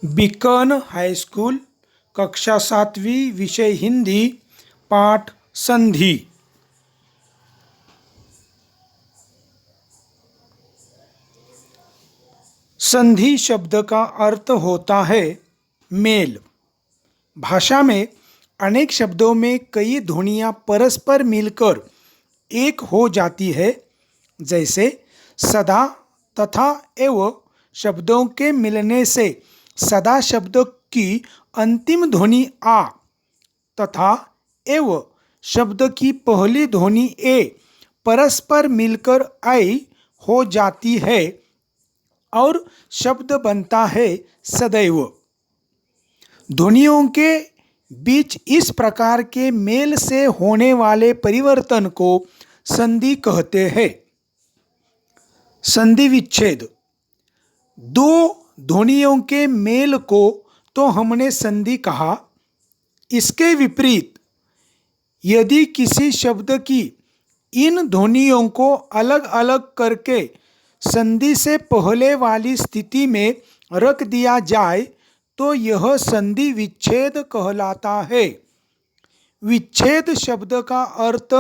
Beacon high school, कक्षा 7वीं, विषय हिंदी, पाठ संधि। संधि शब्द का अर्थ होता है मेल। भाषा में अनेक शब्दों में कई ध्वनियाँ परस्पर मिलकर एक हो जाती है, जैसे सदा तथा एवं शब्दों के मिलने से सदा शब्द की अंतिम ध्वनि आ तथा एवं शब्द की पहली ध्वनि ए परस्पर मिलकर आई हो जाती है और शब्द बनता है सदैव। ध्वनियों के बीच इस प्रकार के मेल से होने वाले परिवर्तन को संधि कहते हैं। संधि विच्छेद। दो ध्वनियों के मेल को तो हमने संधि कहा। इसके विपरीत यदि किसी शब्द की इन ध्वनियों को अलग अलग करके संधि से पहले वाली स्थिति में रख दिया जाए तो यह संधि विच्छेद कहलाता है। विच्छेद शब्द का अर्थ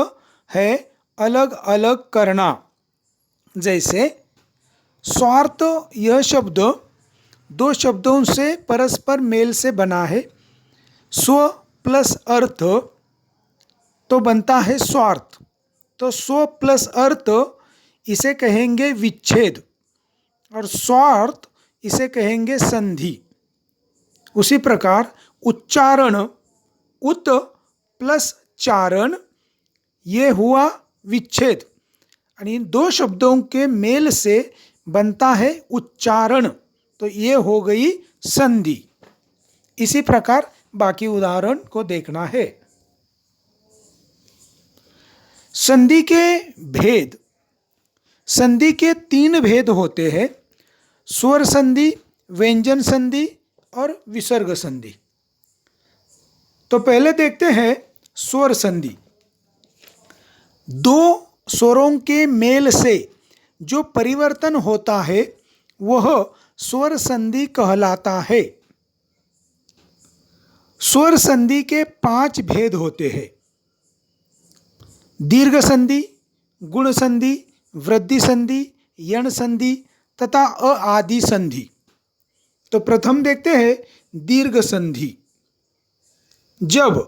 है अलग अलग करना। जैसे स्वार्थ, यह शब्द दो शब्दों से परस्पर मेल से बना है। स्व प्लस अर्थ तो बनता है स्वार्थ, तो स्व प्लस अर्थ इसे कहेंगे विच्छेद और स्वार्थ इसे कहेंगे संधि। उसी प्रकार उच्चारण, उत प्लस चारण, ये हुआ विच्छेद और इन दो शब्दों के मेल से बनता है उच्चारण, तो ये हो गई संधि। इसी प्रकार बाकी उदाहरण को देखना है। संधि के भेद। संधि के 3 भेद होते हैं: स्वर संधि, व्यंजन संधि और विसर्ग संधि। तो पहले देखते हैं स्वर संधि। दो स्वरों के मेल से जो परिवर्तन होता है वह स्वर संधि कहलाता है। स्वर संधि के 5 भेद होते हैं: दीर्घ संधि, गुण संधि, वृद्धि संधि, यण संधि तथा आदि संधि। तो प्रथम देखते हैं दीर्घ संधि। जब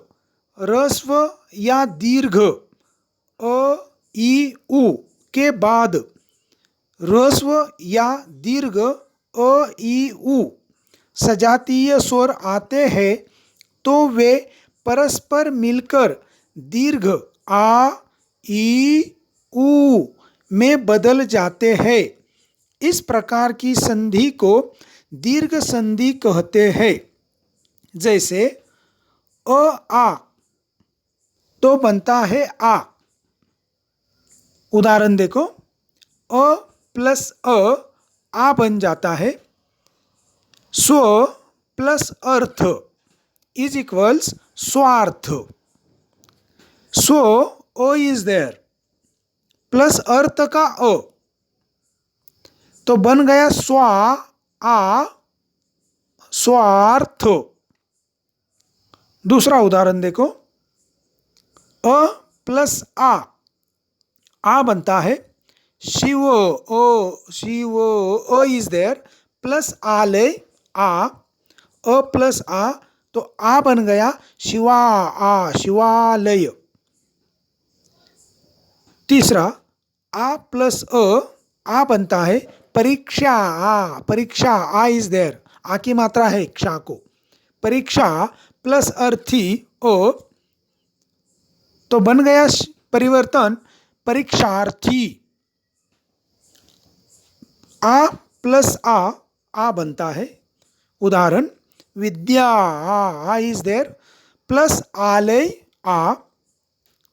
ह्रस्व या दीर्घ अ, ई, उ के बाद ह्रस्व या दीर्घ अ, ई, उ सजातीय स्वर आते हैं तो वे परस्पर मिलकर दीर्घ आ, ई, उ में बदल जाते हैं। इस प्रकार की संधि को दीर्घ संधि कहते हैं। जैसे आ तो बनता है आ। उदाहरण देखो, अ प्लस आ बन जाता है। स्व प्लस अर्थ इज इक्वल्स स्वार्थ। स्व ओ इज देयर प्लस अर्थ का अ तो बन गया स्वा आ, स्वार्थ। दूसरा उदाहरण देखो, अ प्लस आ बनता है शिव ओ, शिव ओ इज देयर प्लस आलय आ, अ प्लस आ तो आ बन गया शिवा आ, शिवालय। तीसरा आ प्लस आ बनता है परीक्षा आ, परीक्षा आ इज देयर, आ की मात्रा हैक्षा को, परीक्षा प्लस अर्थी ओ तो बन गया परिवर्तन परीक्षार्थी। आ प्लस आ बनता है। उदाहरण विद्या आ इज देयर प्लस आलय आ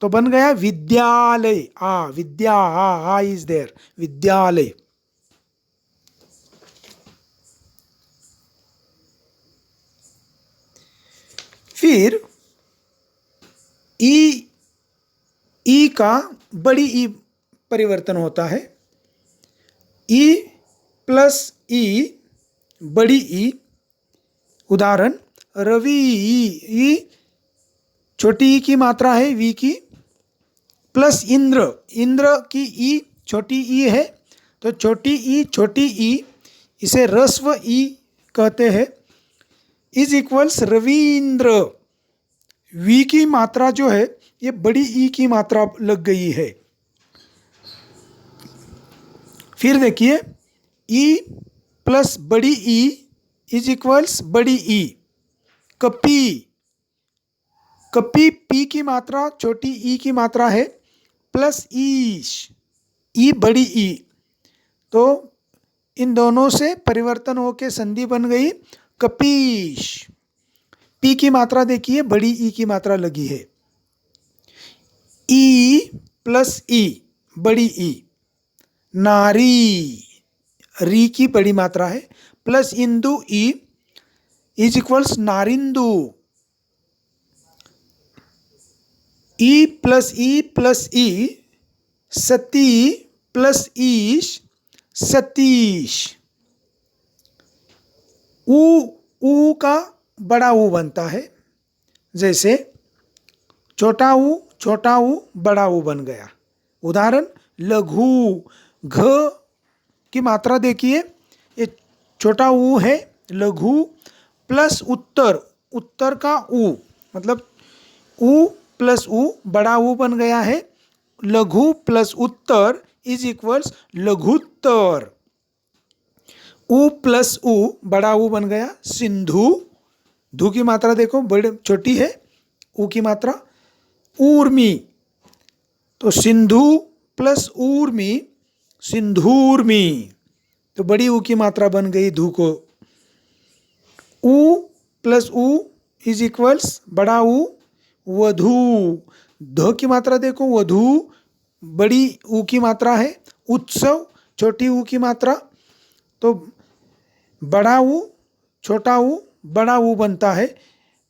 तो बन गया विद्यालय आ, विद्या आ इज देयर, विद्यालय। फिर ई का बड़ी ई परिवर्तन होता है। ई प्लस ई, बड़ी ई उदाहरण रवि ई छोटी ई की मात्रा है वी की, प्लस इंद्र, इंद्र की ई छोटी ई है, तो छोटी ई इसे ह्रस्व ई कहते हैं, इज इक्वल्स रवींद्र। वी की मात्रा जो है ये बड़ी ई की मात्रा लग गई है। फिर देखिए ई प्लस बड़ी ई इज इक्वल्स बड़ी ई। कपी, कपी पी की मात्रा छोटी ई की मात्रा है, प्लस ईश ई बड़ी ई, तो इन दोनों से परिवर्तन होकर संधि बन गई कपीश। पी की मात्रा देखिए बड़ी ई की मात्रा लगी है। ई प्लस ई बड़ी ई, नारी री की बड़ी मात्रा है, प्लस इंदु ई इज इक्वल्स नारिंदु। ई प्लस ई सती प्लस ईश सतीश। ऊ का बड़ा ऊ बनता है, जैसे छोटा ऊ बड़ा ऊ बन गया। उदाहरण लघु, घ की मात्रा देखिए ये छोटा ऊ है लघु, प्लस उत्तर, उत्तर का ऊ मतलब ऊ प्लस ऊ बड़ा ऊ बन गया है। लघु प्लस उत्तर इज इक्वल्स लघुत्तर। ऊ प्लस ऊ बड़ा ऊ बन गया सिंधु। धु की मात्रा देखो बड़ी छोटी है, ऊ की मात्रा ऊर्मी, तो सिंधु प्लस ऊर्मी सिंधूर्मी, तो बड़ी ऊ की मात्रा बन गई धु को। ऊ प्लस ऊ इज इक्वल्स बड़ा ऊ वधू। ध की मात्रा देखो वधू बड़ी ऊ की मात्रा है, उत्सव छोटी ऊ की मात्रा, तो बड़ा ऊ छोटा ऊ बड़ा ऊ बनता है,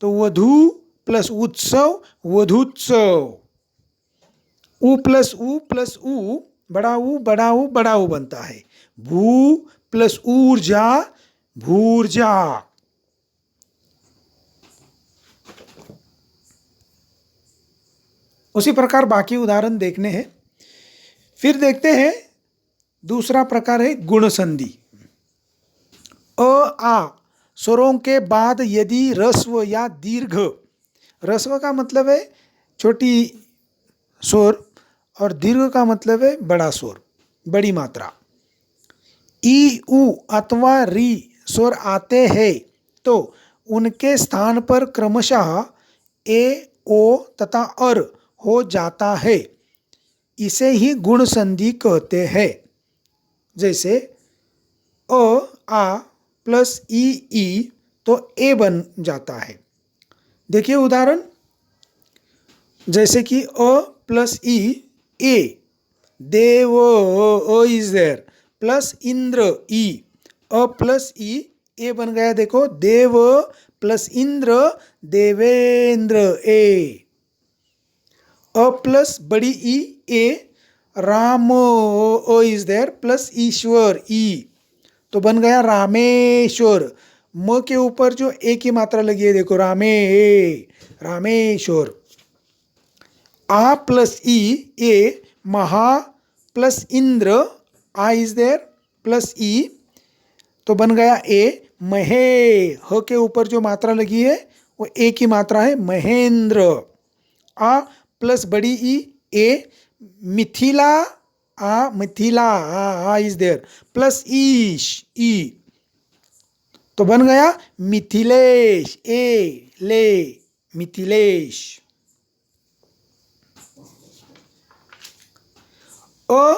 तो वधू प्लस उत्सव वधुत्सव। ऊ प्लस ऊ बड़ा ऊ बनता है। भू प्लस ऊर्जा भूर्जा। उसी प्रकार बाकी उदाहरण देखने हैं। फिर देखते हैं दूसरा प्रकार है गुण संधि। अ आ स्वरों के बाद यदि ह्रस्व या दीर्घ, ह्रस्व का मतलब है छोटी स्वर और दीर्घ का मतलब है बड़ा स्वर, बड़ी मात्रा, ई उ अथवा री स्वर आते हैं तो उनके स्थान पर क्रमशः ए ओ तथा अर हो जाता है। इसे ही गुण संधि कहते हैं। जैसे अ आ प्लस ई तो ए बन जाता है। देखिए उदाहरण, जैसे कि अ प्लस ई ए, देव इज देयर, प्लस इंद्र ई, अ प्लस ई ए बन गया, देखो देव प्लस इंद्र देवेंद्र ए। अ प्लस बड़ी ई ए, राम इज देयर, प्लस ईश्वर ई, तो बन गया रामेश्वर। म के ऊपर जो ए की मात्रा लगी है देखो रामेश्वर। आ प्लस ई ए, महा प्लस इंद्र, आ इज देयर प्लस ई, तो बन गया ए महे। ह के ऊपर जो मात्रा लगी है वो ए की मात्रा है महेंद्र। आ प्लस बड़ी ई ए, मिथिला, आ मिथिला, आ इज देयर, प्लस ईश ई, तो बन गया मिथिलेश, ए ले मिथिलेश। अ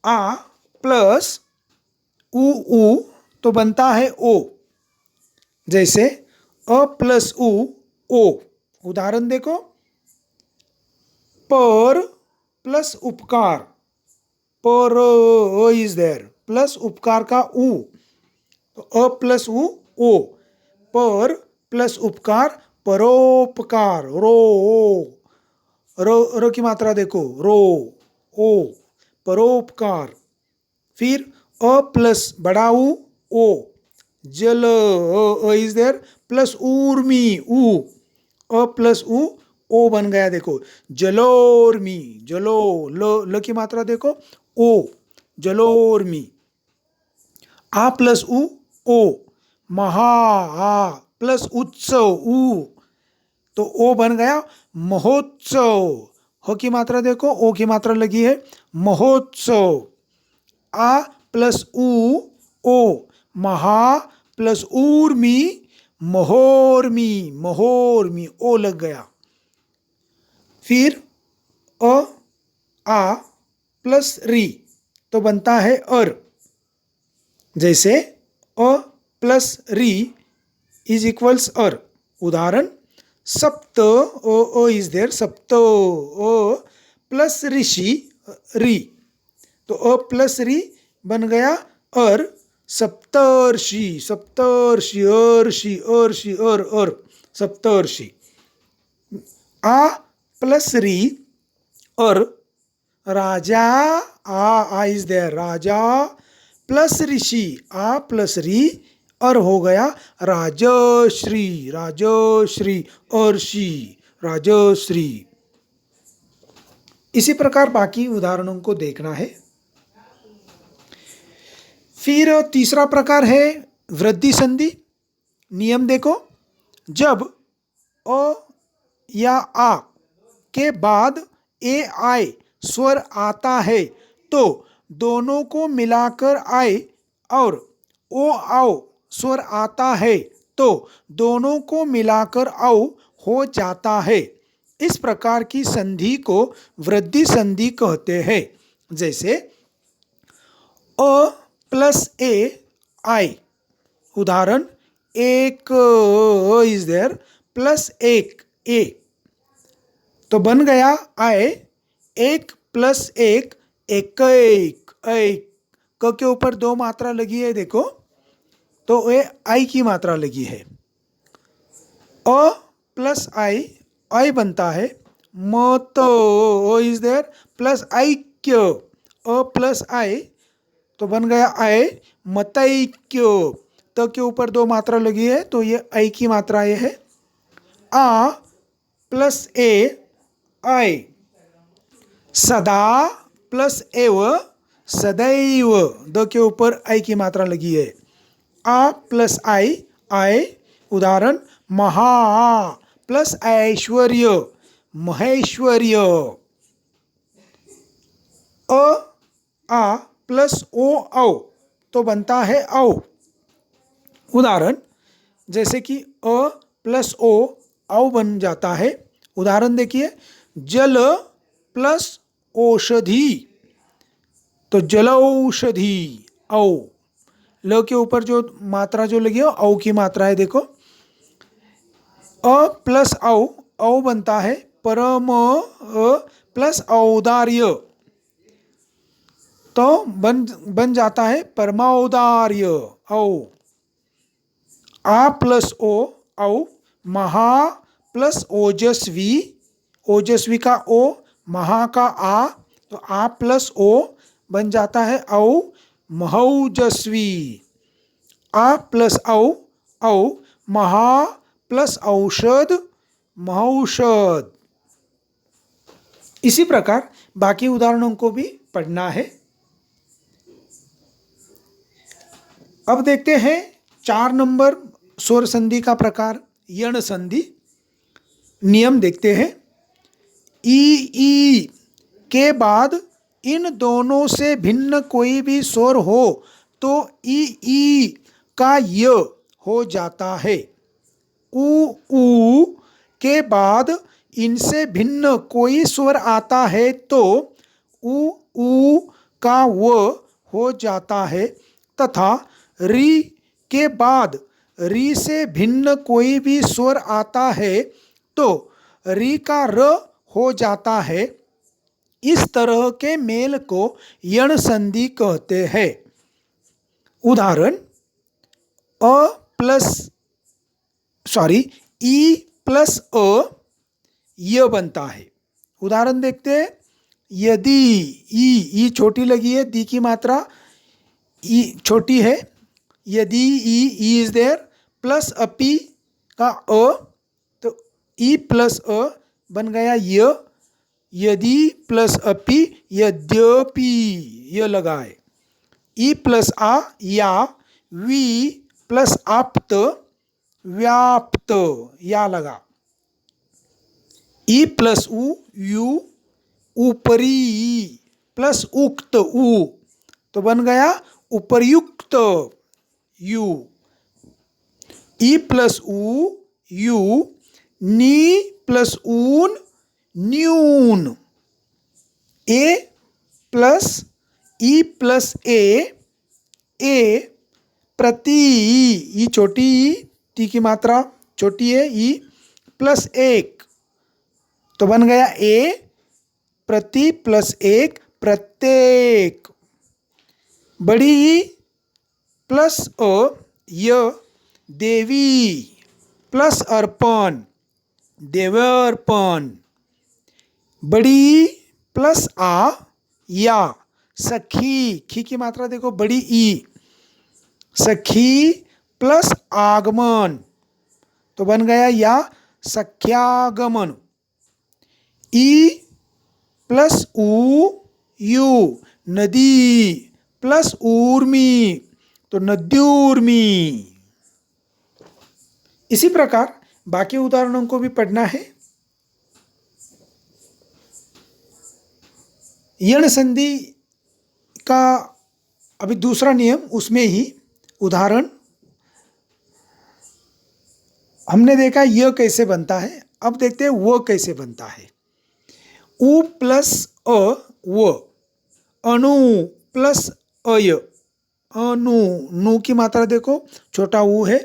आ प्लस उ तो बनता है ओ। जैसे अ प्लस ओ, उदाहरण देखो, पर प्लस उपकार, पर इज देयर, प्लस उपकार का उ, तो अ प्लस ओ, पर प्लस उपकार परोपकार, रो की मात्रा देखो ओ, परोपकार। फिर अ प्लस बड़ा ऊ ओ, जल इज देयर प्लस ऊर्मी ऊ, अ प्लस ऊ ओ बन गया। देखो जलोर्मी, जलो ल की मात्रा देखो ओ, जलोर्मी। आ प्लस ओ, महा आ प्लस उत्सव ऊ, तो ओ बन गया महोत्सव। ह की मात्रा देखो, ओ की मात्रा लगी है महोत्सव। आ प्लस ओ, महा प्लस ऊर्मी महोर्मी, महोर्मी ओ लग गया। फिर अ आ प्लस री तो बनता है अर। जैसे अ प्लस री इज इक्वल्स अर। उदाहरण सप्त, ओ इज देयर, सप्त ओ प्लस ऋषि री, तो अ प्लस री बन गया अर, सप्तर्षि, सप्तर्षि अर्षि अर्षि अर सप्तर्षि। आ प्लस री अर, राजा आ इज देयर, राजा प्लस ऋषि आ प्लस री अर हो गया राजश्री, राजश्री अर्षि राजश्री। इसी प्रकार बाकी उदाहरणों को देखना है। फिर तीसरा प्रकार है वृद्धि संधि। नियम देखो, जब अ या आ के बाद ए आई स्वर आता है तो दोनों को मिलाकर आई, और ओ आओ स्वर आता है तो दोनों को मिलाकर औ हो जाता है। इस प्रकार की संधि को वृद्धि संधि कहते हैं। जैसे अ प्लस ए आई, उदाहरण एक इज देयर प्लस एक ए, तो बन गया आए एक प्लस एक, एक एक, क के ऊपर दो मात्रा लगी है देखो, तो ये आई की मात्रा लगी है। अ प्लस आई बनता है मत, इज देयर प्लस ऐक्य, अ प्लस आई तो बन गया आय मतैक्य, त के ऊपर दो मात्रा लगी है तो ये ऐ की मात्रा ये है। आ प्लस ए आई, सदा प्लस एव सदैव, द के ऊपर आई की मात्रा लगी है। आ प्लस आई आय, उदाहरण महा प्लस ऐश्वर्य महेश्वर्य। अ आ प्लस ओ औ तो बनता है औ। उदाहरण जैसे कि अ प्लस ओ औ बन जाता है। उदाहरण देखिए, जल प्लस औषधि, तो जल औषधि औ, ल के ऊपर जो मात्रा जो लगी है औ की मात्रा है देखो। अ प्लस औ बनता है परम प्लस औदार्य, तो बन जाता है परमौदार्य औ। आ प्लस ओ औ, महा प्लस ओजस्वी, ओजस्वी का ओ महा का आ, तो आ प्लस ओ बन जाता है औ महौजस्वी। आ प्लस औ महा प्लस औषध महौषध। इसी प्रकार बाकी उदाहरणों को भी पढ़ना है। अब देखते हैं 4 नंबर स्वर संधि का प्रकार यण संधि। नियम देखते हैं, ई के बाद इन दोनों से भिन्न कोई भी स्वर हो तो ई का य हो जाता है। ऊ के बाद इनसे भिन्न कोई स्वर आता है तो ऊ का व हो जाता है, तथा री के बाद री से भिन्न कोई भी स्वर आता है तो री का र हो जाता है। इस तरह के मेल को यण संधि कहते हैं। उदाहरण अ प्लस ई प्लस अ य बनता है। उदाहरण देखते हैं, यदि ई छोटी लगी है, दी की मात्रा ई छोटी है, यदि ई इज देयर प्लस अपी का अ, तो ई प्लस अ बन गया य, यदि प्लस अपि यद्यपि, य लगाए। ई प्लस आ या, वी प्लस आप्त व्याप्त, या लगा। ई प्लस उ यू ऊपरी प्लस उक्त उ, तो बन गया उपर्युक्त यू। ई प्लस उ यू, नी प्लस ऊन न्यून। ए प्लस ई प्लस ए प्रति ई छोटी ई, टी की मात्रा छोटी है, ई प्लस एक, तो बन गया ए प्रति प्लस एक प्रत्येक। बड़ी ई प्लस अ य देवी प्लस अर्पण देवर्पण। बड़ी ई प्लस आ या सखी, खी की मात्रा देखो बड़ी ई, सखी प्लस आगमन, तो बन गया या सख्यागमन। ई प्लस ऊ यू नदी प्लस ऊर्मी, तो नद्यूर्मी। इसी प्रकार बाकी उदाहरणों को भी पढ़ना है। यण संधि का अभी दूसरा नियम, उसमें ही उदाहरण हमने देखा यह कैसे बनता है, अब देखते हैं वो कैसे बनता है। उ प्लस अ व, अणु प्लस अय, अनु, नु की मात्रा देखो छोटा ऊ है,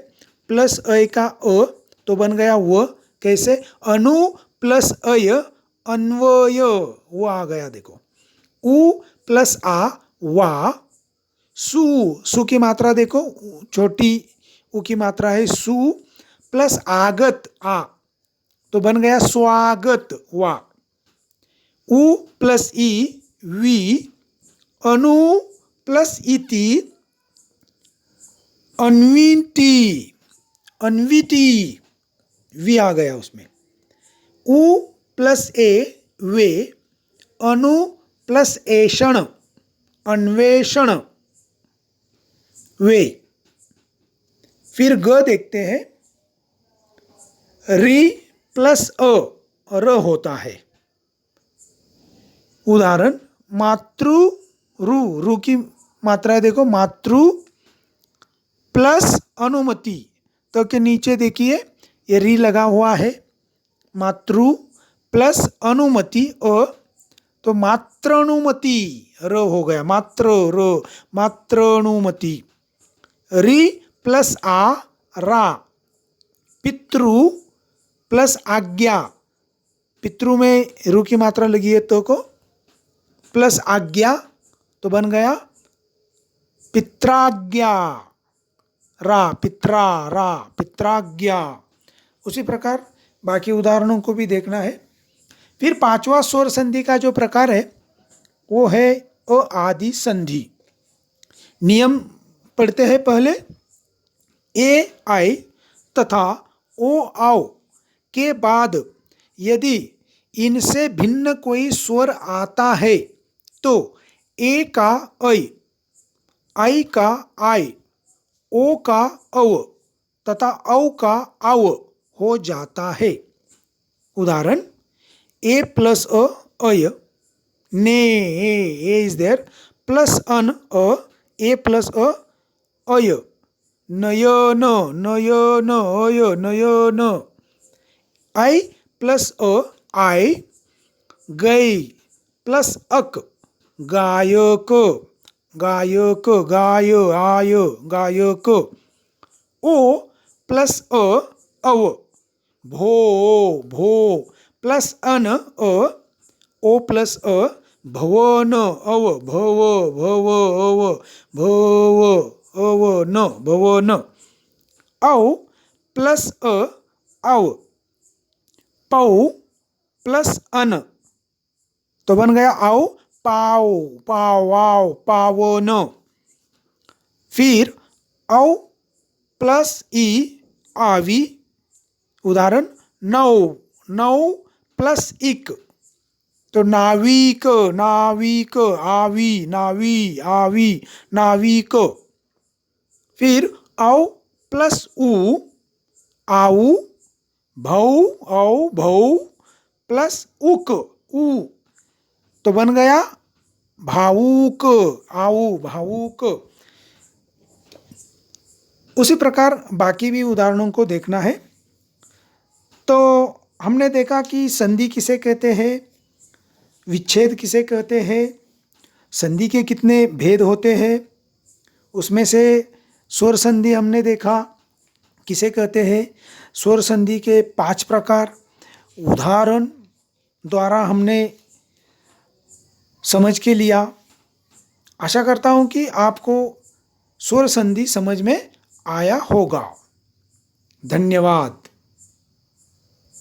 प्लस अय का अ, तो बन गया व। कैसे? अनु प्लस अय अन्वय, वो आ गया देखो। उ प्लस आ वा, सु, सु की मात्रा देखो छोटी उ की मात्रा है सु, प्लस आगत आ, तो बन गया स्वागत वा। उ प्लस ई वी, अनु प्लस इति अन्विति, अन्विति वी आ गया उसमें। उ प्लस ए वे, अनु प्लस ऐषण अन्वेषण वे। फिर ग देखते हैं। री प्लस अ र होता है। उदाहरण मातृ रु, रु की मात्रा देखो मातृ प्लस अनुमति, तो के नीचे देखिए ये री लगा हुआ है। मातृ प्लस अनुमति अ, तो मात्रानुमति र हो गया, मात्र र मात्रानुमति। री प्लस आ रा, पितृ प्लस आज्ञा, पितृ में रु की मात्रा लगी है तो को प्लस आज्ञा, तो बन गया पित्राज्ञा, रा पित्रा रा पित्राज्ञा। उसी प्रकार बाकी उदाहरणों को भी देखना है। फिर पांचवा स्वर संधि का जो प्रकार है वो है अ आदि संधि। नियम पढ़ते हैं पहले। ए आई तथा ओ आओ के बाद यदि इनसे भिन्न कोई स्वर आता है तो ए का ऐ, आई का आय, ओ का अव तथा औ का आव हो जाता है। उदाहरण ए प्लस अ अय, ने ए इज देयर, प्लस अन अ, ए प्लस अ अय, नयन नयन अय नयन। आई प्लस अ आय, गई प्लस अक गायक गायक गाय आय गायक। ओ प्लस अ अव, भो भो प्लस अन अ, ओ प्लस अ भवन अव भव भव अव भव अव न भवन। औ प्लस अ आव, पौ प्लस अन, तो बन गया आओ पाव पाव वाव पावन। फिर औ प्लस ई आवी। उदाहरण नौ, नौ प्लस इक तो नाविक, नाविक, आवी, नावी, आवी, नाविक। फिर औ प्लस उ आऊ, भौ, औ भौ प्लस उक उ तो बन गया भावुक, आऊ भावुक। उसी प्रकार बाकी भी उदाहरणों को देखना है। तो हमने देखा कि संधि किसे कहते हैं, विच्छेद किसे कहते हैं, संधि के कितने भेद होते हैं, उसमें से स्वर संधि हमने देखा किसे कहते हैं, स्वर संधि के 5 प्रकार उदाहरण द्वारा हमने समझ के लिया। आशा करता हूँ कि आपको स्वर संधि समझ में आया होगा। धन्यवाद।